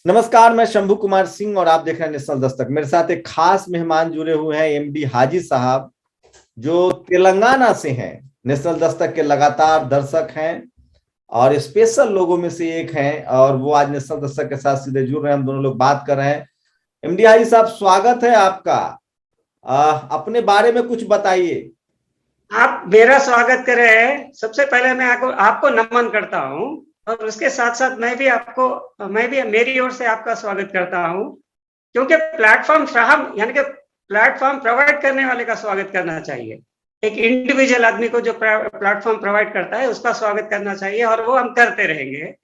नमस्कार, मैं शंभू कुमार सिंह और आप देख रहे हैं नेशनल दस्तक। मेरे साथ एक खास मेहमान जुड़े हुए हैं, एमडी हाजी साहब, जो तेलंगाना से हैं। नेशनल दस्तक के लगातार दर्शक हैं और स्पेशल लोगों में से एक हैं, और वो आज नेशनल दस्तक के साथ सीधे जुड़ रहे हैं। हम दोनों लोग बात कर रहे हैं। एमडी हाजी साहब, स्वागत है आपका। अपने बारे में कुछ बताइए। आप मेरा स्वागत कर रहे हैं। सबसे पहले मैं आपको नमन करता हूं, और उसके साथ साथ मैं भी मेरी ओर से आपका स्वागत करता हूं, क्योंकि प्लेटफॉर्म प्रोवाइड करने वाले का स्वागत करना चाहिए। एक इंडिविजुअल आदमी को जो प्लेटफॉर्म प्रोवाइड करता है उसका स्वागत करना चाहिए, और वो हम करते रहेंगे।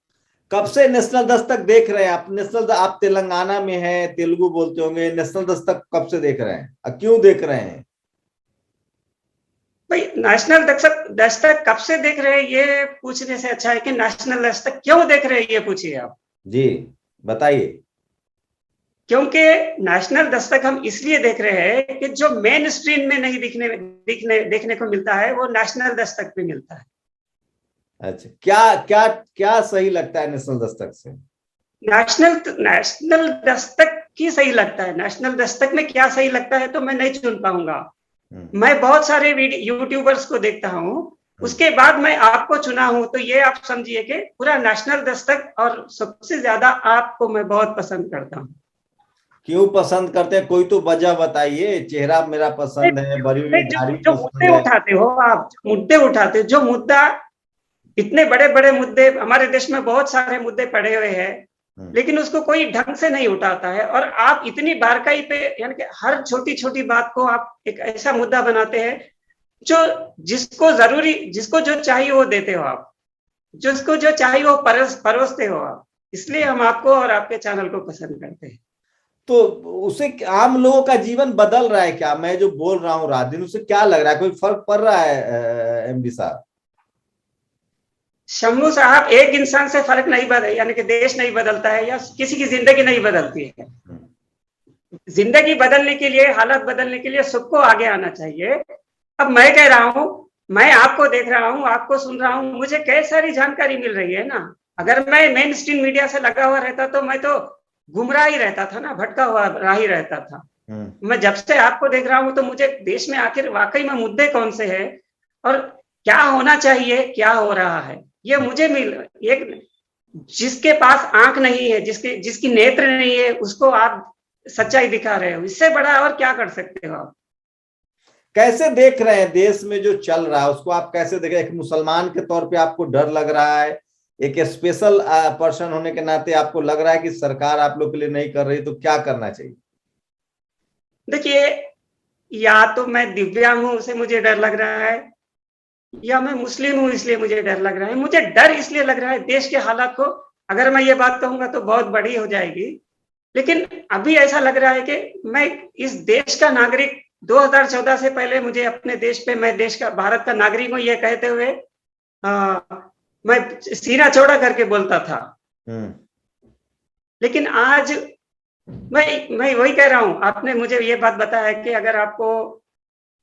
कब से नेशनल दस्तक देख रहे हैं आप? आप तेलंगाना में हैं, तेलुगु बोलते होंगे। नेशनल दस्तक कब से देख रहे हैं और क्यों देख रहे हैं? भाई, नेशनल दस्तक कब से देख रहे हैं ये पूछने से अच्छा है कि नेशनल दस्तक क्यों देख रहे हैं ये पूछिए आप। जी बताइए। क्योंकि नेशनल दस्तक हम इसलिए देख रहे हैं कि जो मेन स्ट्रीम में नहीं देखने को मिलता है वो नेशनल दस्तक पे मिलता है। अच्छा, क्या क्या क्या सही लगता है नेशनल दस्तक से? नेशनल दस्तक की सही लगता है। नेशनल दस्तक में क्या सही लगता है तो मैं नहीं चुन पाऊंगा। मैं बहुत सारे यूट्यूबर्स को देखता हूं, उसके बाद मैं आपको चुना हूं, तो ये आप समझिए कि पूरा नेशनल दस्तक, और सबसे ज्यादा आपको मैं बहुत पसंद करता हूं। क्यों पसंद करते हैं? कोई तो वजह बताइए। चेहरा मेरा पसंद है, बड़ी हुई दाढ़ी जो पसंद मुद्दे है। उठाते हो आप, मुद्दे उठाते हो, जो मुद्दा, इतने बड़े बड़े मुद्दे हमारे देश में बहुत सारे मुद्दे पड़े हुए हैं, लेकिन उसको कोई ढंग से नहीं उठाता है। और आप इतनी बारकाई पे, यानी कि हर छोटी छोटी बात को आप एक ऐसा मुद्दा बनाते हैं जो जिसको जो चाहिए वो देते हो आप, जिसको जो चाहिए वो परोसते हो आप। इसलिए हम आपको और आपके चैनल को पसंद करते हैं। तो उसे आम लोगों का जीवन बदल रहा है क्या? मैं जो बोल रहा हूँ रात दिन, उसे क्या लग रहा है? कोई फर्क पड़ रहा है एमडी साहब? शंभू साहब, एक इंसान से फर्क नहीं बदल, यानी कि देश नहीं बदलता है या किसी की जिंदगी नहीं बदलती है। जिंदगी बदलने के लिए, हालत बदलने के लिए सबको आगे आना चाहिए। अब मैं कह रहा हूं, मैं आपको देख रहा हूं, आपको सुन रहा हूं, मुझे कई सारी जानकारी मिल रही है ना। अगर मैं मेन स्ट्रीम मीडिया से लगा हुआ रहता तो मैं तो गुमराह ही रहता था ना, भटका हुआ राही रहता था। मैं जब से आपको देख रहा हूं तो मुझे देश में आखिर वाकई में मुद्दे कौन से हैं और क्या होना चाहिए, क्या हो रहा है, ये मुझे एक जिसके पास आंख नहीं है, जिसकी नेत्र नहीं है, उसको आप सच्चाई दिखा रहे हो। इससे बड़ा और क्या कर सकते हो आप? कैसे देख रहे हैं देश में जो चल रहा है उसको? आप कैसे देख रहे हैं? एक मुसलमान के तौर पे आपको डर लग रहा है? एक स्पेशल पर्सन होने के नाते आपको लग रहा है कि सरकार आप लोग के लिए नहीं कर रही, तो क्या करना चाहिए? देखिए, या तो मैं दिव्यांग हूं उसे मुझे डर लग रहा है, या मैं मुस्लिम हूं इसलिए मुझे डर लग रहा है। मुझे डर इसलिए लग रहा है देश के हालात को, अगर मैं ये बात कहूंगा तो बहुत बड़ी हो जाएगी, लेकिन अभी ऐसा लग रहा है कि मैं इस देश का नागरिक, 2014 से पहले मुझे अपने देश पे, मैं देश का, भारत का नागरिक हूं ये कहते हुए मैं सीना चौड़ा करके बोलता था। लेकिन आज मैं वही कह रहा हूं। आपने मुझे ये बात बताया कि अगर आपको,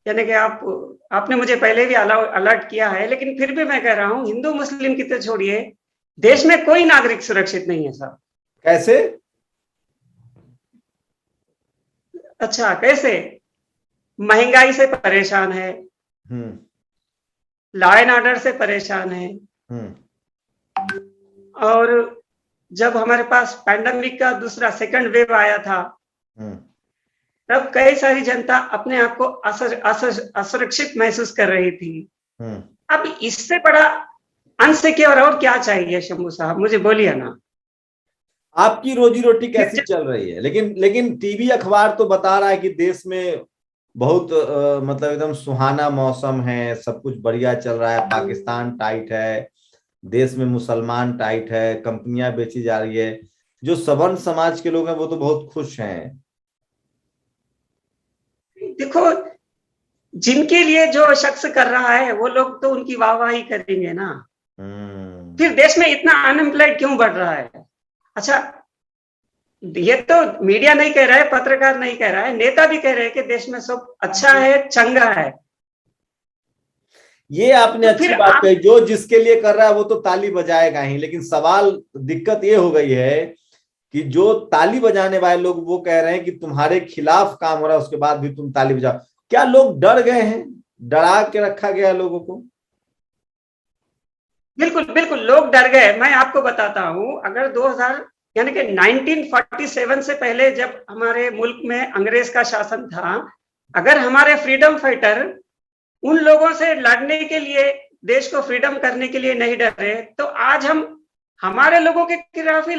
यानी कि आपने मुझे पहले भी अलर्ट किया है, लेकिन फिर भी मैं कह रहा हूं, हिंदू मुस्लिम की तो छोड़िए, देश में कोई नागरिक सुरक्षित नहीं है साहब। कैसे? अच्छा, कैसे? महंगाई से परेशान है, लॉ एंड ऑर्डर से परेशान है, और जब हमारे पास पैंडेमिक का दूसरा सेकंड वेव आया था, तब कई सारी जनता अपने आप को असुरक्षित महसूस कर रही थी। अब इससे बड़ा अनसिक्योर और क्या चाहिए शंभू साहब? मुझे बोलिए ना। आपकी रोजी रोटी कैसी चल रही है? लेकिन टीवी अखबार तो बता रहा है कि देश में बहुत मतलब एकदम सुहाना मौसम है, सब कुछ बढ़िया चल रहा है, पाकिस्तान टाइट है, देश में मुसलमान टाइट है, कंपनियां बेची जा रही है। जो सवर्ण समाज के लोग हैं वो तो बहुत खुश हैं। देखो, जिनके लिए जो शख्स कर रहा है वो लोग तो उनकी वाहवाही करेंगे ना। फिर देश में इतना अनएम्प्लॉयड क्यों बढ़ रहा है? अच्छा, ये तो मीडिया नहीं कह रहा है, पत्रकार नहीं कह रहा है, नेता भी कह रहे हैं कि देश में सब अच्छा है, चंगा है। ये आपने तो अच्छी बात कही। जो जिसके लिए कर रहा है वो तो ताली बजाएगा ही, लेकिन सवाल, दिक्कत ये हो गई है कि जो ताली बजाने वाले लोग वो कह रहे हैं कि तुम्हारे खिलाफ काम हो रहा है, उसके बाद भी तुम ताली बजाओ। क्या लोग डर गए हैं? डरा के रखा गया लोगों को? बिल्कुल बिल्कुल, लोग डर गए। मैं आपको बताता हूं, अगर 2000 यानी कि 1947 से पहले जब हमारे मुल्क में अंग्रेज का शासन था, अगर हमारे फ्रीडम फाइटर उन लोगों से लड़ने के लिए, देश को फ्रीडम करने के लिए नहीं डरे, तो आज हम हमारे लोगों के खिलाफ ही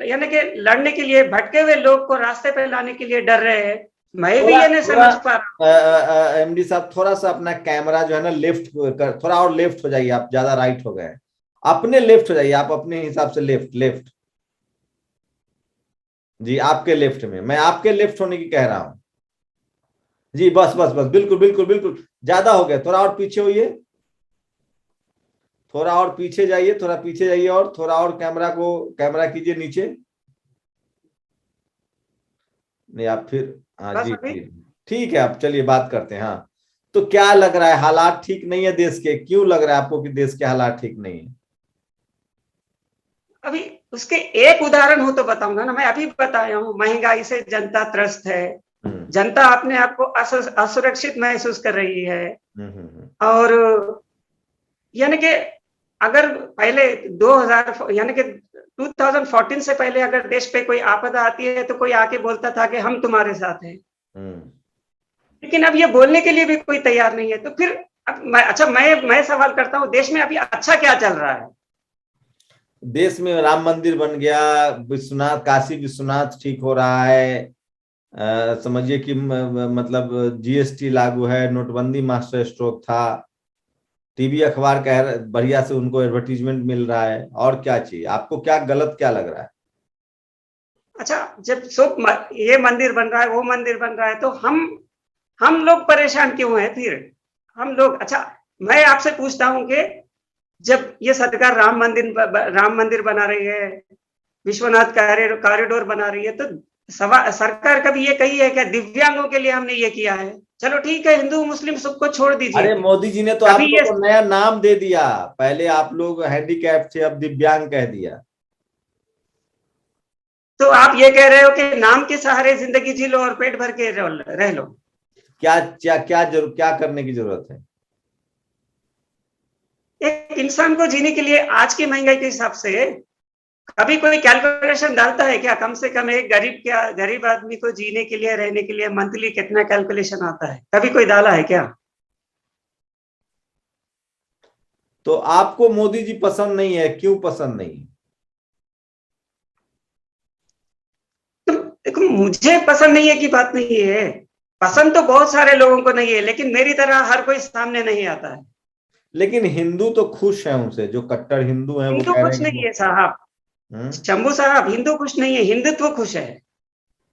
यानी कि लड़ने के लिए भटके हुए लोग को रास्ते पे लाने के लिए डर रहे हैं। मैं भी ये नहीं समझ पा रहा। एमडी साहब, थोड़ा सा अपना कैमरा जो है ना लेफ्ट कर, थोड़ा और लेफ्ट हो जाइए, आप ज्यादा राइट हो गए। अपने लेफ्ट हो जाइए, आप अपने हिसाब से लेफ्ट लेफ्ट। जी आपके लेफ्ट में, मैं आपके लेफ्ट होने की कह रहा हूं। जी बस बस बस, बिल्कुल बिल्कुल बिल्कुल, ज्यादा हो गया, थोड़ा और पीछे होइए, थोड़ा और पीछे जाइए, थोड़ा पीछे जाइए, और थोड़ा और कैमरा कीजिए नीचे। नहीं आप फिर, हाँ बस जी अभी जी, ठीक है, आप चलिए बात करते हैं। हाँ, तो क्या लग रहा है, हालात ठीक नहीं है देश के? क्यों लग रहा है आपको कि देश के हालात ठीक नहीं है? अभी उसके एक उदाहरण हो तो बताऊंगा ना। मैं अभी बताया हूँ, महंगाई से जनता त्रस्त है, जनता अपने आप को असुरक्षित महसूस कर रही है। और यानी कि अगर पहले 2000 यानी कि 2014 से पहले अगर देश पे कोई आपदा आती है तो कोई आके बोलता था कि हम तुम्हारे साथ हैं, लेकिन अब ये बोलने के लिए भी कोई तैयार नहीं है। तो फिर अब मैं सवाल करता हूँ, देश में अभी अच्छा क्या चल रहा है? देश में राम मंदिर बन गया, विश्वनाथ, काशी विश्वनाथ ठीक हो रहा है, समझिए कि मतलब जीएसटी लागू है, नोटबंदी मास्टर स्ट्रोक था, टीवी अखबार कह बढ़िया से उनको एडवर्टीजमेंट मिल रहा है, और क्या चाहिए आपको? क्या गलत क्या लग रहा है? अच्छा, जब ये मंदिर बन रहा है, वो मंदिर बन रहा है, तो हम लोग परेशान क्यों हैं फिर? हम लोग, अच्छा मैं आपसे पूछता हूं कि जब ये सरकार राम मंदिर बना रही है, विश्वनाथ कॉरिडोर बना रही है, तो सरकार कभी ये कही है क्या दिव्यांगों के लिए हमने ये किया है? चलो ठीक है, हिंदू मुस्लिम सबको छोड़ दीजिए। अरे मोदी जी ने तो आप कभी लोग ये को नया नाम दे दिया, पहले आप लोग हैंडीकैप थे, अब दिव्यांग कह दिया। तो आप ये कह रहे हो कि नाम के सहारे जिंदगी जी लो और पेट भर के रह लो? क्या क्या क्या क्या करने की जरूरत है? एक इंसान को जीने के लिए आज की महंगाई के हिसाब से कभी कोई कैलकुलेशन डालता है क्या? कम से कम एक गरीब आदमी को जीने के लिए, रहने के लिए मंथली कितना कैलकुलेशन आता है? कभी कोई डाला है क्या? तो आपको मोदी जी पसंद नहीं है, क्यों पसंद नहीं है? तो देखो, मुझे पसंद नहीं है की बात नहीं है, पसंद तो बहुत सारे लोगों को नहीं है, लेकिन मेरी तरह हर कोई सामने नहीं आता है। लेकिन हिंदू तो खुश है उनसे, जो कट्टर हिंदू हैं वो हिंदू कह रहे खुश हैं कि नहीं है साहब, शंभू साहब, हिंदू खुश नहीं है, हिंदुत्व खुश है।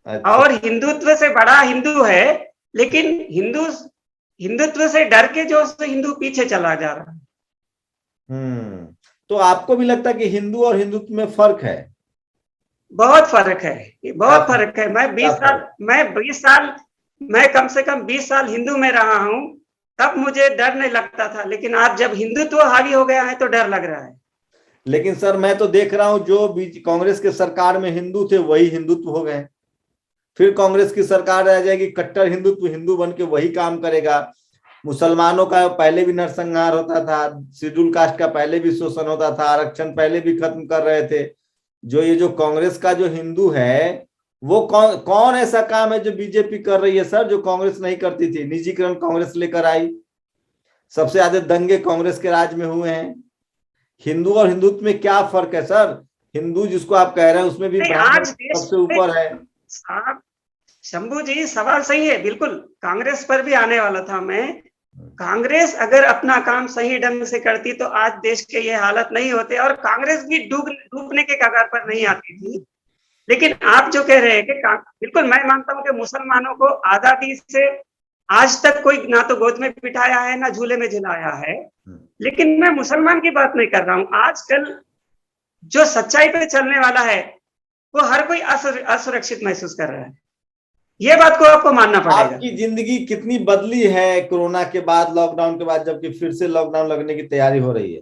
अच्छा। और हिंदुत्व से बड़ा हिंदू है, लेकिन हिंदुत्व से डर के जो हिंदू पीछे चला जा रहा है। तो आपको भी लगता है कि हिंदू और हिंदुत्व में फर्क है? बहुत फर्क है, क्या बहुत फर्क है। क्या फर्क? मैं कम से कम 20 साल हिंदू में रहा हूं, तब मुझे डर नहीं लगता था, लेकिन आज जब हिंदुत्व हावी हो गया है तो डर लग रहा है। लेकिन सर मैं तो देख रहा हूं, जो कांग्रेस के सरकार में हिंदू थे वही हिंदुत्व हो गए, फिर कांग्रेस की सरकार आ जाएगी, कट्टर हिंदुत्व हिंदू बन के वही काम करेगा। मुसलमानों का पहले भी नरसंहार होता था, शेड्यूल कास्ट का पहले भी शोषण होता था, आरक्षण पहले भी खत्म कर रहे थे। जो कांग्रेस का जो हिंदू है, वो कौन ऐसा काम है जो बीजेपी कर रही है सर, जो कांग्रेस नहीं करती थी? निजीकरण कांग्रेस लेकर आई, सबसे ज्यादा दंगे कांग्रेस के राज में हुए हैं। हिंदू और हिंदुत्व में क्या फर्क है सर? हिंदू जिसको आप कह रहे हैं उसमें भी ब्राह्मण आज देश सबसे में ऊपर है। साहब, शंभू जी सवाल सही है, बिल्कुल कांग्रेस पर भी आने वाला था मैं। कांग्रेस अगर अपना काम सही ढंग से करती तो आज देश के ये हालत नहीं होते, और कांग्रेस भी डूबने के कगार पर नहीं आती थी। लेकिन आप जो कह रहे हैं कि बिल्कुल मैं मानता हूं कि मुसलमानों को आजादी से आज तक कोई ना तो गोद में बिठाया है ना झूले में झुलाया है, लेकिन मैं मुसलमान की बात नहीं कर रहा हूं। आजकल जो सच्चाई पे चलने वाला है वो हर कोई असुरक्षित महसूस कर रहा है, ये बात को आपको मानना पड़ेगा। आपकी जिंदगी कितनी बदली है कोरोना के बाद, लॉकडाउन के बाद, जबकि फिर से लॉकडाउन लगने की तैयारी हो रही है?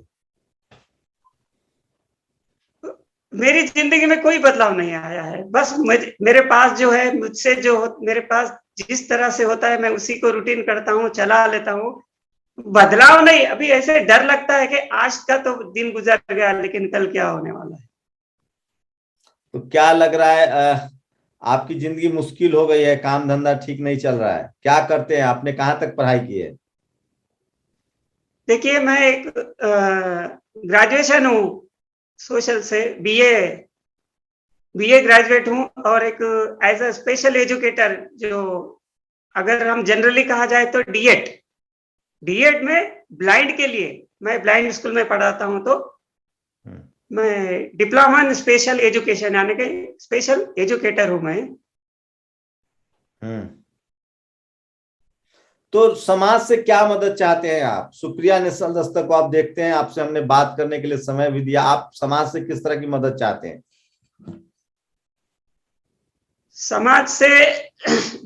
मेरी जिंदगी में कोई बदलाव नहीं आया है। बस मेरे पास जो है, मुझसे जो मेरे पास जिस तरह से होता है मैं उसी को रूटीन करता हूँ, चला लेता हूँ। बदलाव नहीं। अभी ऐसे डर लगता है कि आज का तो दिन गुजर गया, लेकिन कल क्या होने वाला है। तो क्या लग रहा है, आपकी जिंदगी मुश्किल हो गई है, काम धंधा ठीक नहीं चल रहा है, क्या करते हैं? आपने कहाँ तक पढ़ाई की है? देखिए, मैं एक ग्रेजुएशन हूँ सोशल से, बीए ग्रेजुएट हूँ, और एक एज अ स्पेशल एजुकेटर, जो अगर हम जनरली कहा जाए तो डीएड में ब्लाइंड के लिए, मैं ब्लाइंड स्कूल में पढ़ाता हूँ। तो मैं डिप्लोमा इन स्पेशल एजुकेशन यानी कि स्पेशल एजुकेटर हूँ मैं। तो समाज से क्या मदद चाहते हैं आप? सुप्रिया नेशनल दस्तक को आप देखते हैं, आपसे हमने बात करने के लिए समय भी दिया। आप समाज से किस तरह की मदद चाहते हैं? समाज से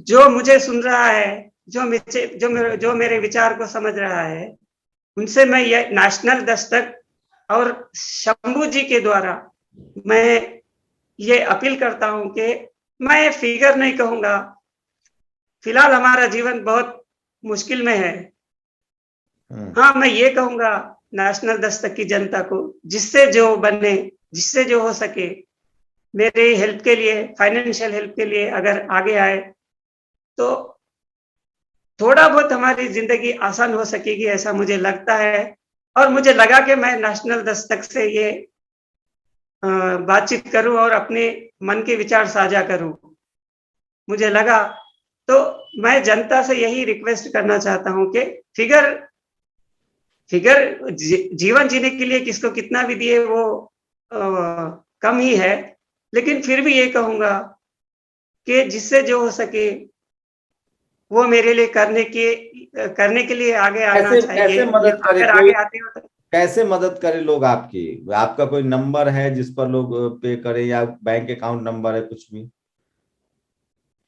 जो मुझे सुन रहा है, जो मेरे विचार को समझ रहा है, उनसे मैं ये नेशनल दस्तक और शंभू जी के द्वारा मैं ये अपील करता हूं कि मैं फिगर नहीं कहूंगा, फिलहाल हमारा जीवन बहुत मुश्किल में है। हाँ, मैं ये कहूंगा नेशनल दस्तक की जनता को, जिससे जो बने, जिससे जो हो सके, मेरे हेल्प के लिए, फाइनेंशियल हेल्प के लिए अगर आगे आए तो थोड़ा बहुत हमारी जिंदगी आसान हो सकेगी, ऐसा मुझे लगता है। और मुझे लगा कि मैं नेशनल दस्तक से ये बातचीत करूं और अपने मन के विचार साझा करूं, मुझे लगा। तो मैं जनता से यही रिक्वेस्ट करना चाहता हूं कि फिगर जीवन जीने के लिए किसको कितना भी दिए वो कम ही है, लेकिन फिर भी ये कहूंगा कि जिससे जो हो सके वो मेरे लिए करने के लिए आगे आना चाहिए। कैसे मदद करे अगर कोई? आगे आते हो तो कैसे मदद करे लोग आपकी? आपका कोई नंबर है जिस पर लोग पे करे, या बैंक अकाउंट नंबर है, कुछ भी?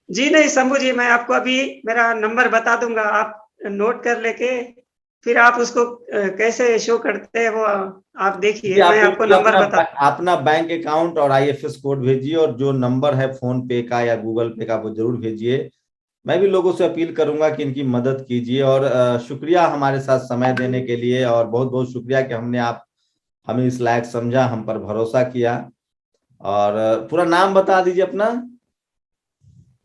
जी नहीं शंभू जी, मैं आपको अभी मेरा नंबर बता दूंगा, आप नोट कर लेके फिर आप उसको कैसे शो करते हैं वो आप देखिए। मैं आपको नंबर बता अपना बैंक अकाउंट और आईएफएस कोड भेजिए, और जो नंबर है फोन पे का या गूगल पे का वो जरूर भेजिए। मैं भी लोगों से अपील करूंगा कि इनकी मदद कीजिए। और शुक्रिया हमारे साथ समय देने के लिए, और बहुत बहुत शुक्रिया कि हमें इस लायक समझा, हम पर भरोसा किया। और पूरा नाम बता दीजिए अपना।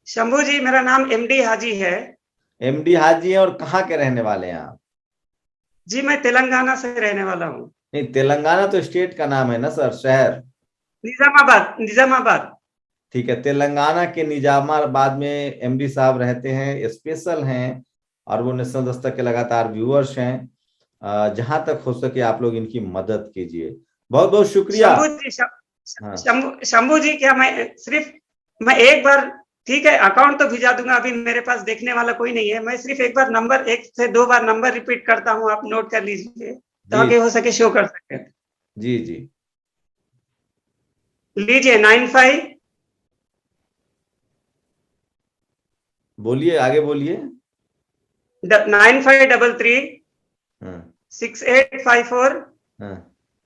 शंभू जी, मेरा नाम एमडी हाजी है। एमडी हाजी हैं, और कहाँ के रहने वाले हैं आप? जी, मैं तेलंगाना से रहने वाला हूँ। नहीं, तेलंगाना तो स्टेट का नाम है ना सर, शहर? निजामाबाद। ठीक है, तेलंगाना के निजामाबाद में एमडी साहब रहते हैं, स्पेशल हैं, और वो नेशनल दस्तक के लगातार व्यूअर्स हैं। जहां तक हो सके आप लोग इनकी मदद कीजिए। बहुत बहुत शुक्रिया। हाँ शंभू जी, क्या मैं एक बार, ठीक है, अकाउंट तो भिजा दूंगा, अभी मेरे पास देखने वाला कोई नहीं है। मैं सिर्फ एक बार नंबर, 1 से 2 बार नंबर रिपीट करता हूँ, आप नोट कर लीजिए ताकि हो सके शो कर सके। जी जी, लीजिए, 95, बोलिए, आगे बोलिए। 9533 6854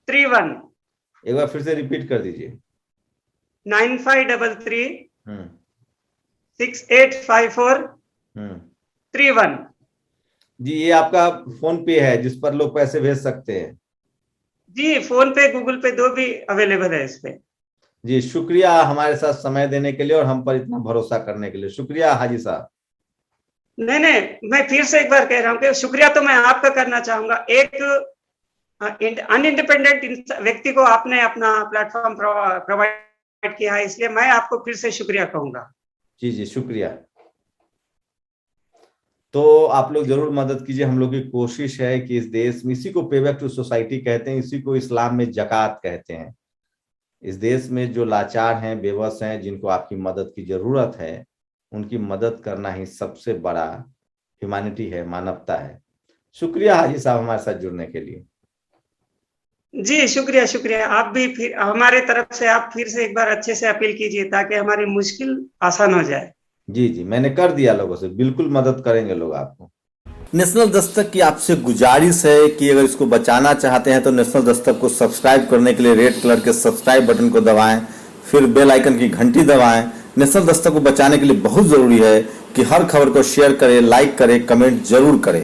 31। एक बार फिर से रिपीट कर दीजिए। 9533 6854 31। जी, ये आपका फोन पे है जिस पर लोग पैसे भेज सकते हैं? जी, फोन पे, गूगल पे, दो भी अवेलेबल है इस पे। जी, शुक्रिया हमारे साथ समय देने के लिए और हम पर इतना भरोसा करने के लिए। शुक्रिया हाजी साहब। नहीं, मैं फिर से एक बार कह रहा हूँ कि शुक्रिया तो मैं आपका करना चाहूंगा। एक अनइंडिपेंडेंट व्यक्ति को आपने अपना प्लेटफॉर्म प्रोवाइड किया है, इसलिए मैं आपको फिर से शुक्रिया कहूंगा। जी जी, शुक्रिया। तो आप लोग जरूर मदद कीजिए। हम लोग की कोशिश है कि इस देश में, इसी को पे बैक टू सोसाइटी कहते हैं, इसी को इस्लाम में जकात कहते हैं। इस देश में जो लाचार हैं, बेबस हैं, जिनको आपकी मदद की जरूरत है, उनकी मदद करना ही सबसे बड़ा ह्यूमैनिटी है, मानवता है। शुक्रिया हाजी साहब हमारे साथ जुड़ने के लिए। जी शुक्रिया। आप भी फिर हमारे तरफ से आप फिर से एक बार अच्छे से अपील कीजिए ताकि हमारी मुश्किल आसान हो जाए। जी जी, मैंने कर दिया, लोगों से बिल्कुल मदद करेंगे लोग आपको। नेशनल दस्तक की आपसे गुजारिश है कि अगर इसको बचाना चाहते हैं तो नेशनल दस्तक को सब्सक्राइब करने के लिए रेड कलर के सब्सक्राइब बटन को दबाएं, फिर बेल आइकन की घंटी दबाएं। नेशनल दस्तक को बचाने के लिए बहुत जरूरी है कि हर खबर को शेयर करें, लाइक करें, कमेंट जरूर करें।